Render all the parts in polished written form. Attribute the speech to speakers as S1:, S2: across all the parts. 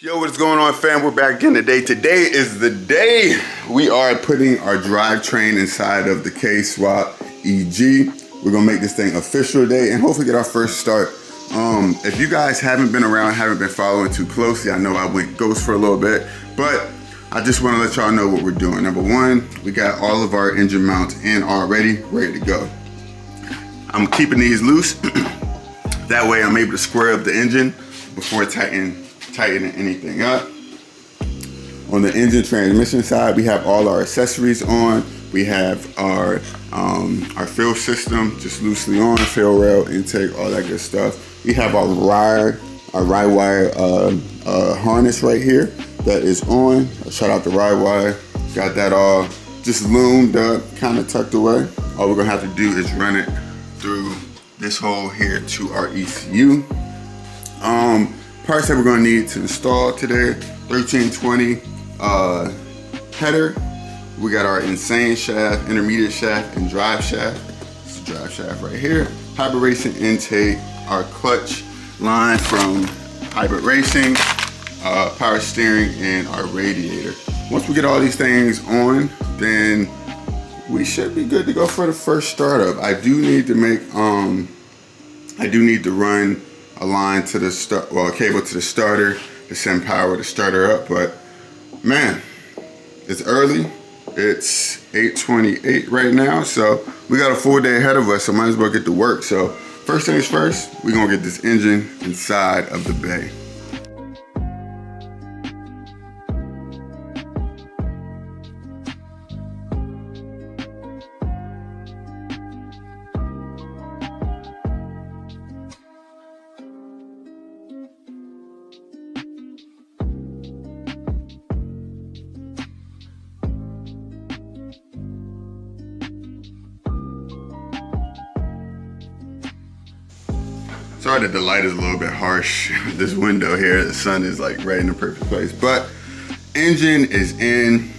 S1: Yo, what's going on, fam? We're back again today. Today is the day we are putting our drivetrain inside of the kswap EG. We're gonna make this thing official today and hopefully get our first start. If you guys haven't been around, haven't been following too closely, I know I went ghost for a little bit, but I just want to let y'all know what we're doing. Number one, we got all of our engine mounts in already, ready to go. I'm keeping these loose. That way I'm able to square up the engine before tightening anything up. On the engine transmission side, we have all our accessories on. We have our fill system just loosely on, fill rail, intake, all that good stuff. We have our ride wire harness right here that is on. Shout out to ride wire. Got that all just loomed up, kind of tucked away. All we're gonna have to do is run it through this hole here to our ECU. Parts that we're gonna need to install today: 1320 header. We got our insane shaft, intermediate shaft, and drive shaft. This is the drive shaft right here. Hybrid racing intake, our clutch line from hybrid racing, power steering, and our radiator. Once we get all these things on, then we should be good to go for the first startup. I do need to make, I do need to run a line to the a cable to the starter to send power to start her up. But man, it's early. It's 8:28 right now, so we got a full day ahead of us, so might as well get to work. So first things first, we're gonna get this engine inside of the bay. Sorry that the light is a little bit harsh. This window here, the sun is like right in the perfect place. But engine is in.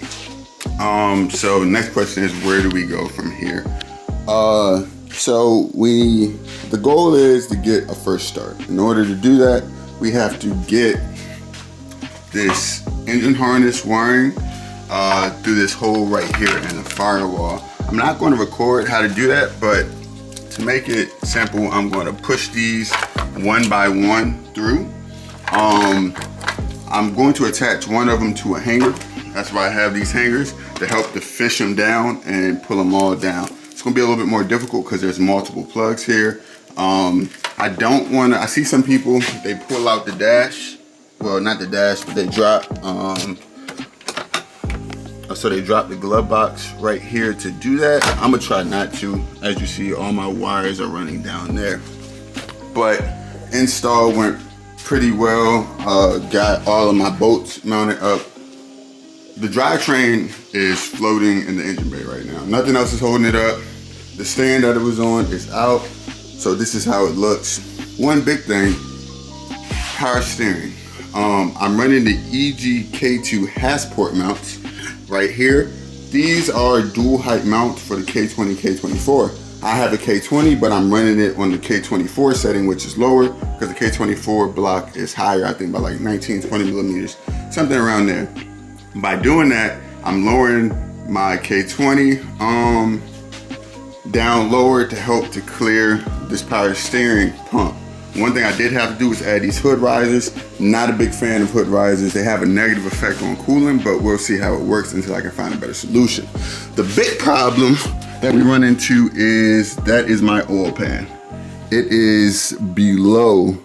S1: So next question is, where do we go from here? So the goal is to get a first start. In order to do that, we have to get this engine harness wiring through this hole right here in the firewall. I'm not going to record how to do that, but to make it simple, I'm going to push these one by one through. I'm going to attach one of them to a hanger. That's why I have these hangers to help to fish them down and pull them all down. It's going to be a little bit more difficult because there's multiple plugs here. I don't want to, I see some people, they pull out the dash. Well, not the dash, but they drop, so they drop the glove box right here to do that. I'm gonna try not to. As you see, all my wires are running down there. But install went pretty well. Got all of my bolts mounted up. The drivetrain is floating in the engine bay right now. Nothing else is holding it up. The stand that it was on is out. So this is how it looks. One big thing, power steering. I'm running the EG K2 Hassport mounts right here. These are dual height mounts for the K20, K24. I have a K20, but I'm running it on the K24 setting, which is lower because the K24 block is higher, I think by like 19, 20 millimeters, something around there. By doing that, I'm lowering my K20 down lower to help to clear this power steering pump. One thing I did have to do was add these hood risers. Not a big fan of hood risers. They have a negative effect on cooling, but we'll see how it works until I can find a better solution. The big problem that we run into is my oil pan. It is below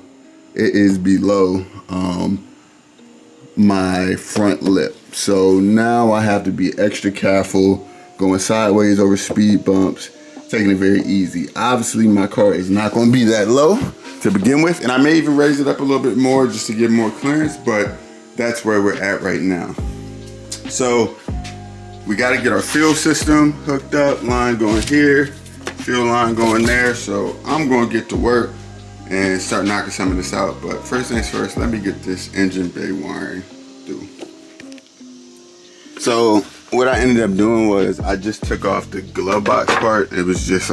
S1: my front lip. So now I have to be extra careful, going sideways over speed bumps, taking it very easy. Obviously my car is not gonna be that low to begin with, and I may even raise it up a little bit more just to get more clearance, but that's where we're at right now. So we got to get our fuel system hooked up, line going here, fuel line going there. So I'm going to get to work and start knocking some of this out. But first things first, let me get this engine bay wiring through. So what I ended up doing was I just took off the glove box part. It was just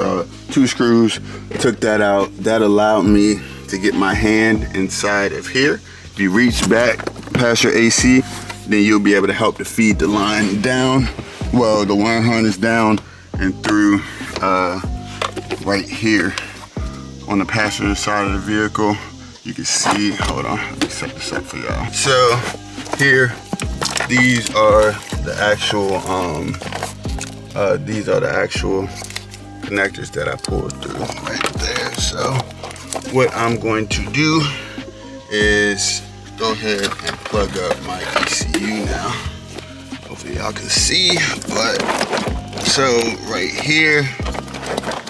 S1: 2 screws, took that out. That allowed me to get my hand inside of here. If you reach back past your AC, then you'll be able to help to feed the line down, well, the wire harness down and through right here on the passenger side of the vehicle. You can see, hold on, let me set this up for y'all. So here, these are the actual connectors that I pulled through right there. So what I'm going to do is go ahead and plug up my ECU now. Hopefully y'all can see, but so right here,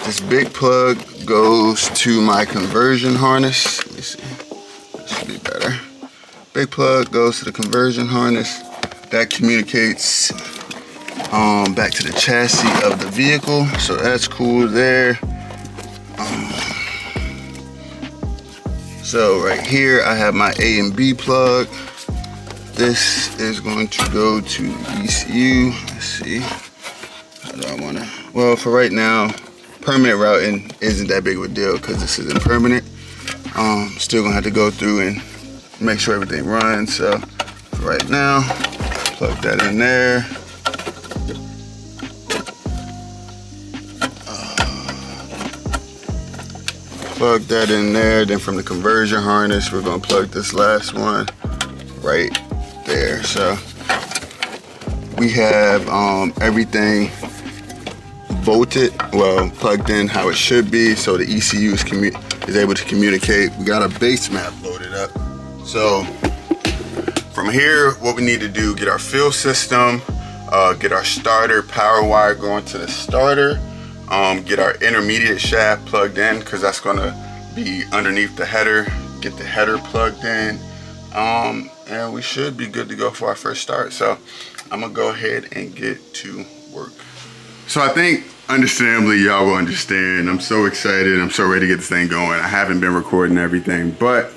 S1: this big plug goes to my conversion harness. Let me see, that should be better. Big plug goes to the conversion harness. That communicates back to the chassis of the vehicle, so that's cool there. So right here I have my A and B plug. This is going to go to the ECU. Let's see, how do I want to, well, for right now, permanent routing isn't that big of a deal because this isn't permanent. Still gonna have to go through and make sure everything runs. So for right now, plug that in there. Plug that in there. Then from the conversion harness, we're gonna plug this last one right there. So we have everything bolted, well, plugged in how it should be, so the ECU is able to communicate. We got our base map loaded up. So from here, what we need to do, get our fuel system, get our starter power wire going to the starter, get our intermediate shaft plugged in because that's going to be underneath the header, get the header plugged in, and we should be good to go for our first start. So I'm gonna go ahead and get to work. So I think understandably y'all will understand, I'm so excited, I'm so ready to get this thing going. I haven't been recording everything, but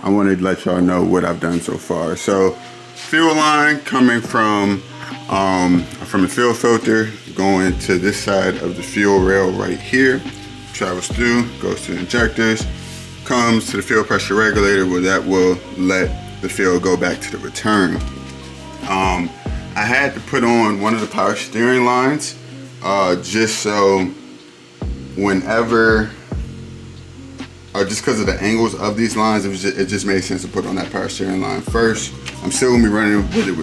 S1: I want to let y'all know what I've done so far. So fuel line coming from the fuel filter, going to this side of the fuel rail right here, travels through, goes to the injectors, comes to the fuel pressure regulator where that will let the fuel go back to the return. I had to put on one of the power steering lines just so whenever, just because of the angles of these lines, it just made sense to put on that power steering line first. I'm still gonna be running with it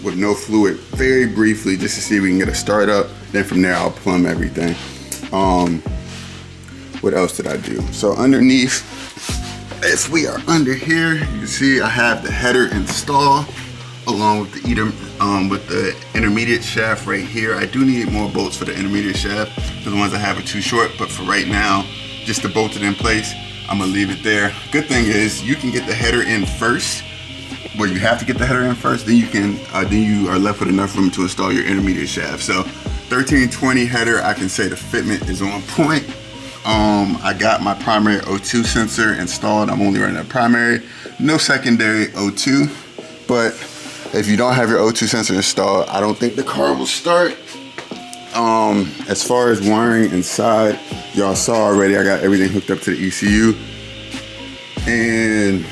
S1: with no fluid very briefly just to see if we can get a start up. Then from there I'll plumb everything. What else did I do? So underneath, as we are under here, you can see I have the header installed along with the intermediate shaft right here. I do need more bolts for the intermediate shaft because the ones I have are too short, but for right now, just to bolt it in place, I'm gonna leave it there. Good thing is you can get the header in first. Well, you have to get the header in first, then you are left with enough room to install your intermediate shaft. So 1320 header, I can say the fitment is on point. I got my primary O2 sensor installed. I'm only running a primary, no secondary O2. But if you don't have your O2 sensor installed, I don't think the car will start. As far as wiring inside, y'all saw already, I got everything hooked up to the ECU. And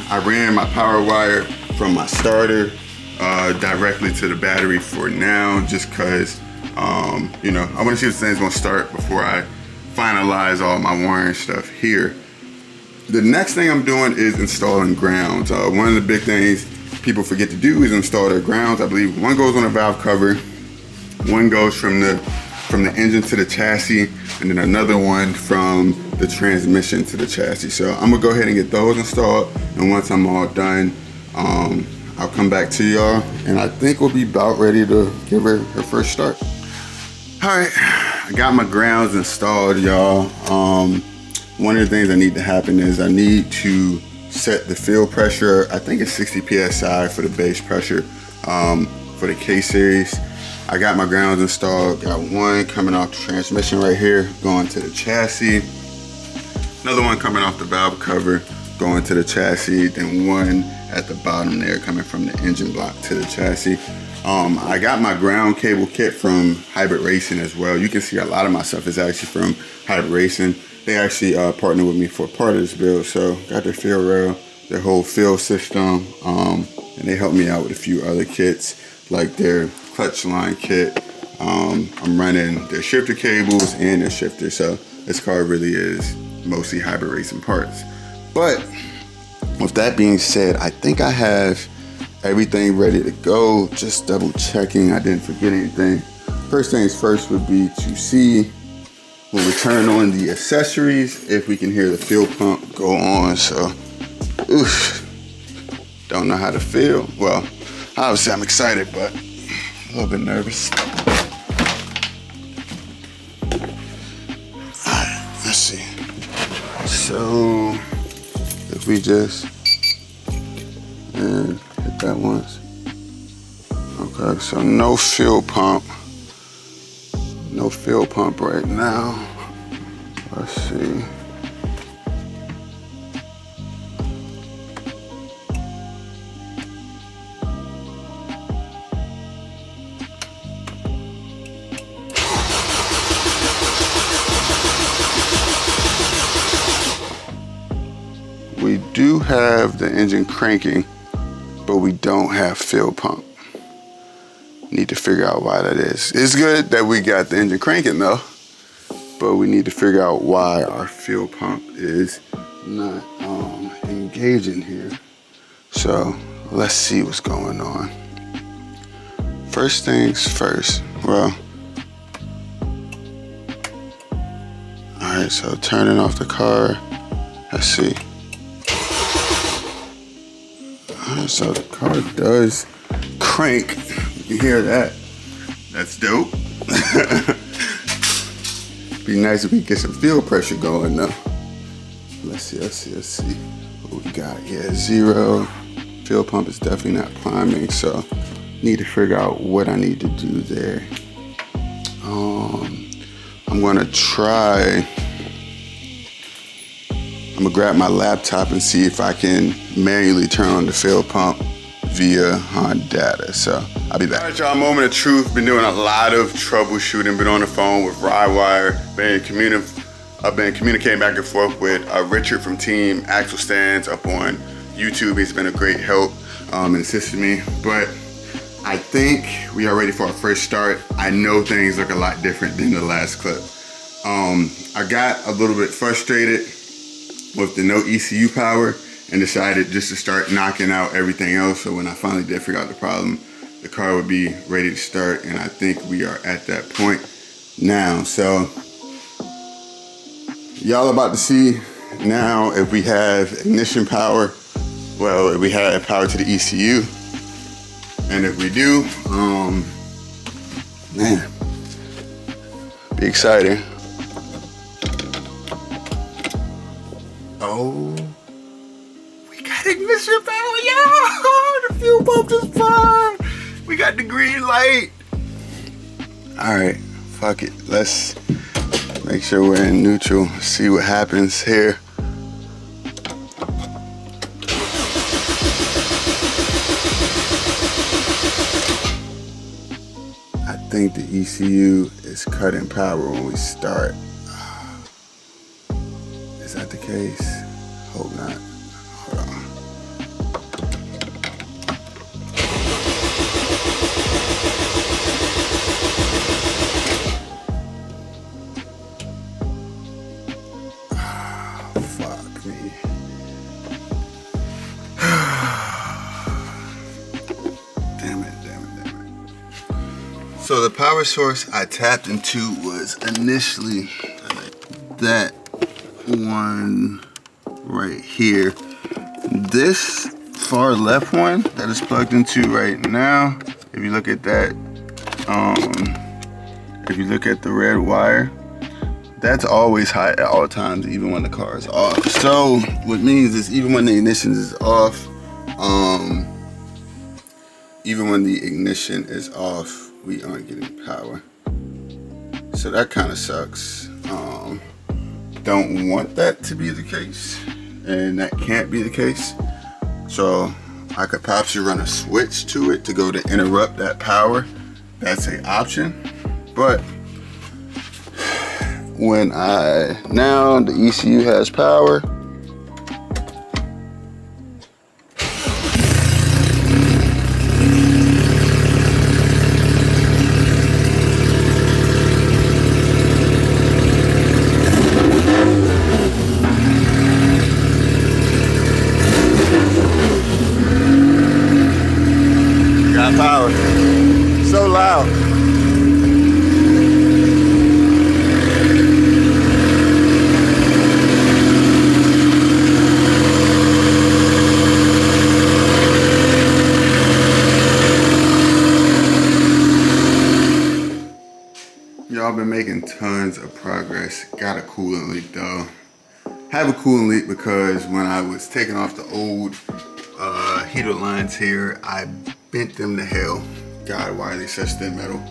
S1: I ran my power wire from my starter directly to the battery for now, just cause, you know, I wanna see if this thing's gonna start before I finalize all my wiring stuff here. The next thing I'm doing is installing grounds. One of the big things people forget to do is install their grounds. I believe one goes on a valve cover, one goes from the engine to the chassis, and then another one from the transmission to the chassis. So I'm gonna go ahead and get those installed, and once I'm all done, I'll come back to y'all, and I think we'll be about ready to give her her first start. All right, I got my grounds installed, y'all. One of the things that need to happen is I need to set the field pressure. I think it's 60 PSI for the base pressure for the K series. I got my grounds installed. Got one coming off the transmission right here, going to the chassis. Another one coming off the valve cover, going to the chassis. Then one at the bottom there, coming from the engine block to the chassis. I got my ground cable kit from Hybrid Racing as well. You can see a lot of my stuff is actually from Hybrid Racing. They actually partnered with me for part of this build. So got their field rail, their whole field system, and they helped me out with a few other kits, like their clutch line kit. I'm running their shifter cables and their shifter, so this car really is mostly hybrid racing parts. But with that being said, I think I have everything ready to go. Just double checking I didn't forget anything. First things first would be to see when we turn on the accessories if we can hear the fuel pump go on. So, oof, don't know how to feel. Well, obviously I'm excited, but a little bit nervous. Alright, let's see. So, if we just and hit that once. Okay, so no fuel pump. No fuel pump right now. Let's see. We do have the engine cranking, but we don't have fuel pump. Need to figure out why that is. It's good that we got the engine cranking though, but we need to figure out why our fuel pump is not engaging here. So let's see what's going on. First things first. Well, all right, so turning off the car. Let's see. All right, so the car does crank. You hear that? That's dope. Be nice if we get some fuel pressure going though. Let's see. What we got? Yeah, 0. Fuel pump is definitely not priming, so need to figure out what I need to do there. I'm gonna grab my laptop and see if I can manually turn on the fuel pump via data. So I'll be back. All right, y'all, moment of truth. Been doing a lot of troubleshooting. Been on the phone with Rywire. I've been communicating back and forth with Richard from Team Axle Stands up on YouTube. He's been a great help and assisted me. But I think we are ready for our first start. I know things look a lot different than the last clip. I got a little bit frustrated with the no ECU power and decided just to start knocking out everything else. So when I finally did figure out the problem, the car would be ready to start, and I think we are at that point now. So y'all about to see now if we have ignition power. Well, if we have power to the ECU, and if we do, man, be exciting. Oh, we got ignition power, yeah! The fuel pump is fine. We got the green light. All right, fuck it. Let's make sure we're in neutral. See what happens here. I think the ECU is cutting power when we start. Is that the case? Hope not. Hold on. Oh, fuck me. Damn it. So the power source I tapped into was initially that one right here. This far left one that is plugged into right now, if you look at that, if you look at the red wire, that's always hot at all times, even when the car is off. So what means is even when the ignition is off, we aren't getting power. So that kind of sucks. Don't want that to be the case, and that can't be the case. So I could possibly run a switch to it to go to interrupt that power. That's an option. But when now the ECU has power. power. So loud. Y'all been making tons of progress. Got a coolant leak though. Have a coolant leak because when I was taking off the old heater lines here, I bent them to hell. God, why are they such thin metal?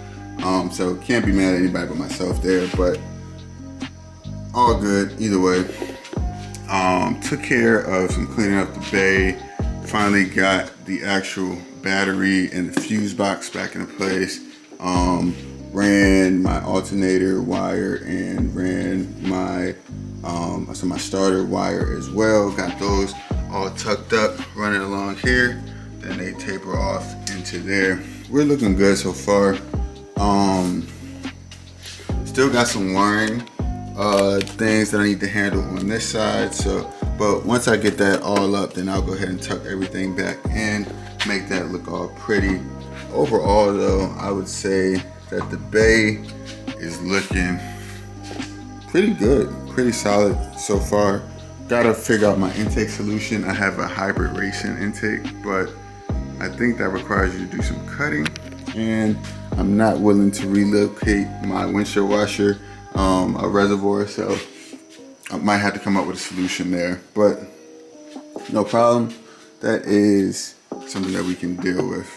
S1: So can't be mad at anybody but myself there, but all good either way. Took care of some cleaning up the bay. Finally got the actual battery and the fuse box back into place. Ran my alternator wire and ran my my starter wire as well. Got those all tucked up, running along here. Then they taper off into there. We're looking good so far. Still got some wiring things that I need to handle on this side. So, but once I get that all up, then I'll go ahead and tuck everything back in, make that look all pretty. Overall though, I would say that the bay is looking pretty good, pretty solid so far. Gotta figure out my intake solution. I have a hybrid racing intake, but I think that requires you to do some cutting, and I'm not willing to relocate my windshield washer a reservoir, so I might have to come up with a solution there, but no problem. That is something that we can deal with.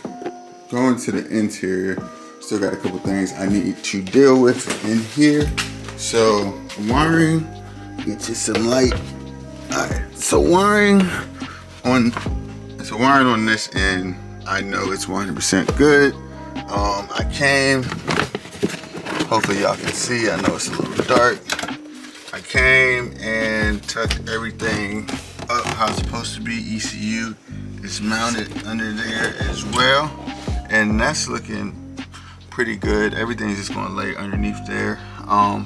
S1: Going to the interior, still got a couple things I need to deal with in here. So wiring, get you some light. All right, so wiring on this end, I know it's 100% good. I came, hopefully y'all can see, I know it's a little dark. I came and tucked everything up how it's supposed to be. ECU is mounted under there as well, and that's looking pretty good. Everything's just gonna lay underneath there.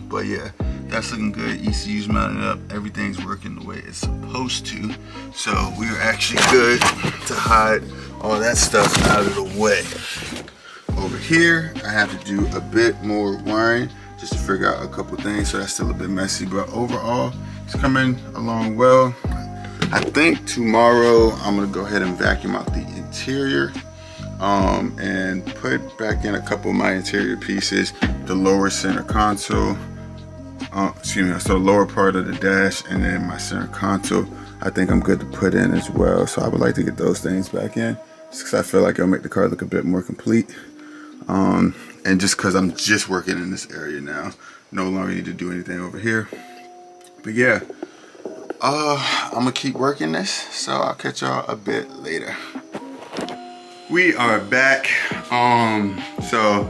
S1: But yeah, that's looking good. ECU's mounted up, everything's working the way it's supposed to. So we're actually good to hide all that stuff out of the way. Over here, I have to do a bit more wiring just to figure out a couple things, so that's still a bit messy, but overall, it's coming along well. I think tomorrow I'm gonna go ahead and vacuum out the interior and put back in a couple of my interior pieces, the lower center console, so the lower part of the dash, and then my center console, I think I'm good to put in as well. So I would like to get those things back in, just because I feel like it'll make the car look a bit more complete. And just because I'm just working in this area now, no longer need to do anything over here. But yeah, I'm gonna keep working this, so I'll catch y'all a bit later. We are back. So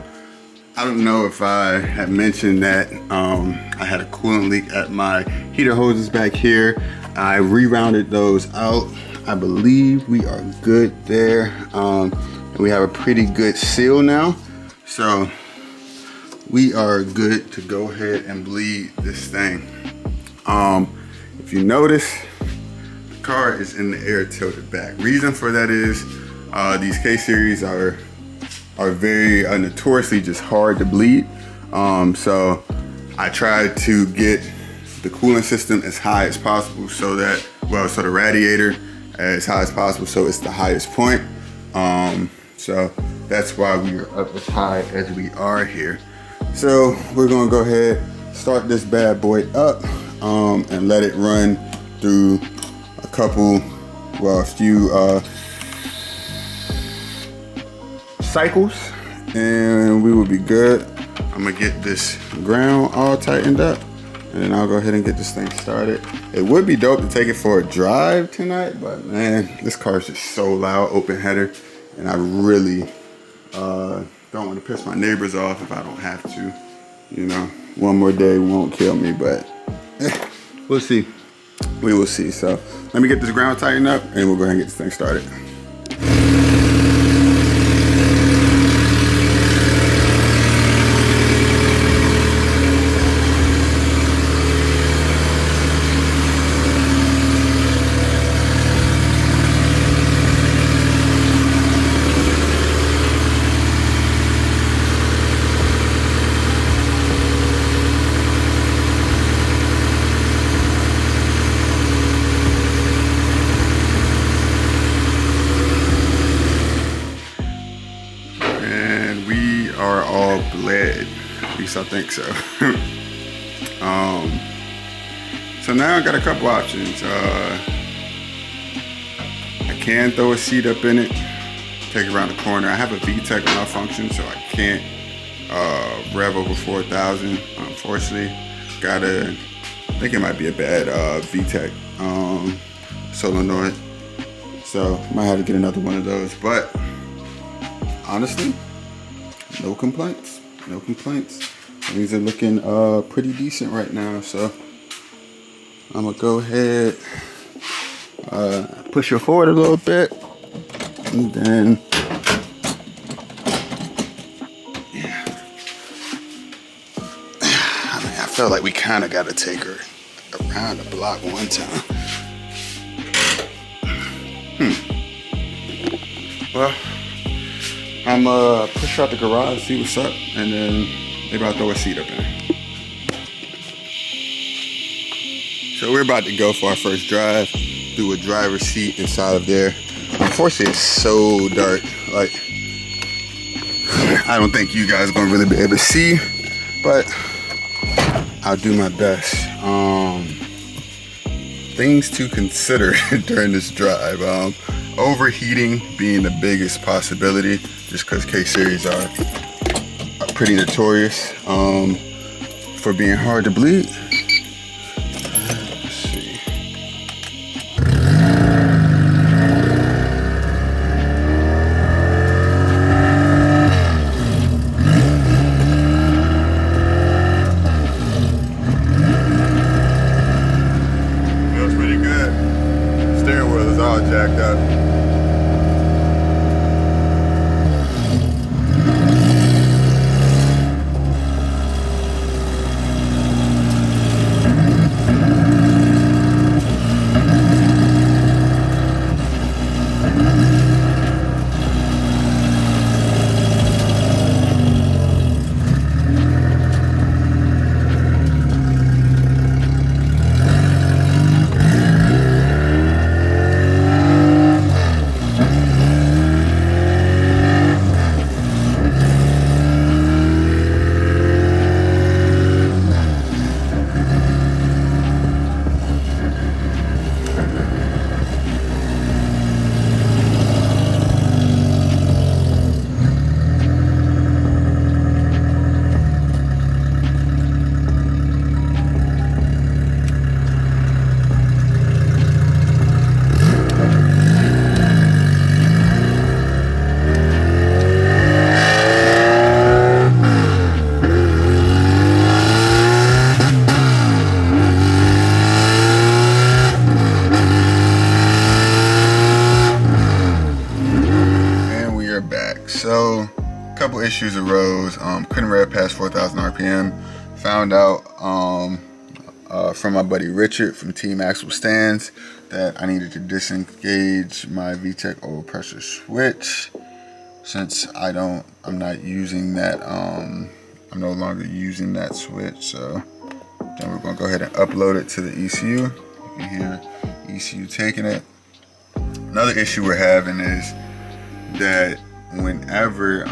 S1: I don't know if I had mentioned that I had a coolant leak at my heater hoses back here. I rerounded those out. I believe we are good there. And we have a pretty good seal now. So we are good to go ahead and bleed this thing. If you notice, the car is in the air tilted back. Reason for that is these K-series are very notoriously just hard to bleed. So I tried to get the coolant system as high as possible so that, so the radiator as high as possible so it's the highest point. So that's why we are up as high as we are here. So we're gonna go ahead, start this bad boy up and let it run through a few cycles, and we will be good. I'm gonna get this ground all tightened up, and then I'll go ahead and get this thing started. It would be dope to take it for a drive tonight, but man, this car is just so loud, open header, and I really don't want to piss my neighbors off if I don't have to. You know, one more day won't kill me, but we'll see. We will see. So let me get this ground tightened up, and we'll go ahead and get this thing started. all bled. At least I think so. So now I got a couple options. I can throw a seat up in it, take it around the corner. I have a VTEC malfunction, so I can't rev over 4,000. Unfortunately, I think it might be a bad VTEC solenoid. So might have to get another one of those. But honestly, no complaints. No complaints. Things are looking pretty decent right now. So I'm gonna go ahead, push it forward a little bit, and then I feel like we kind of got to take her around the block one time. Well, I'm push out the garage, see what's up, and then maybe I'll throw a seat up in there. So we're about to go for our first drive, do a driver's seat inside of there. Unfortunately, it's so dark. Like, I don't think you guys are gonna really be able to see, but I'll do my best. Things to consider during this drive. Overheating being the biggest possibility, just because K-series are pretty notorious for being hard to bleed. Let's see. Feels pretty good. Steering wheel is all jacked up. So a couple issues arose. Couldn't rev past 4,000 RPM. Found out from my buddy Richard from Team Axle Stands that I needed to disengage my VTEC oil pressure switch, since I'm not using that. I'm no longer using that switch. So then we're gonna go ahead and upload it to the ECU. You can hear ECU taking it. Another issue we're having is that whenever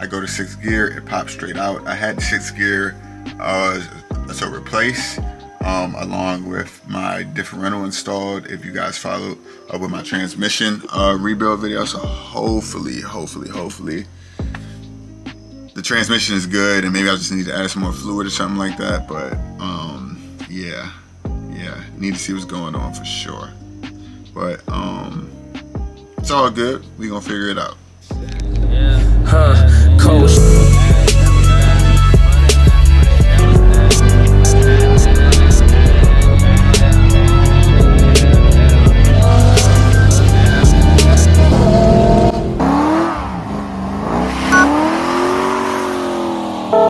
S1: I go to 6th gear, it pops straight out. I had 6th gear to replace along with my differential installed, if you guys followed up with my transmission rebuild video. So hopefully the transmission is good, and maybe I just need to add some more fluid or something like that. But yeah, need to see what's going on for sure. But it's all good. We gonna figure it out.
S2: Coach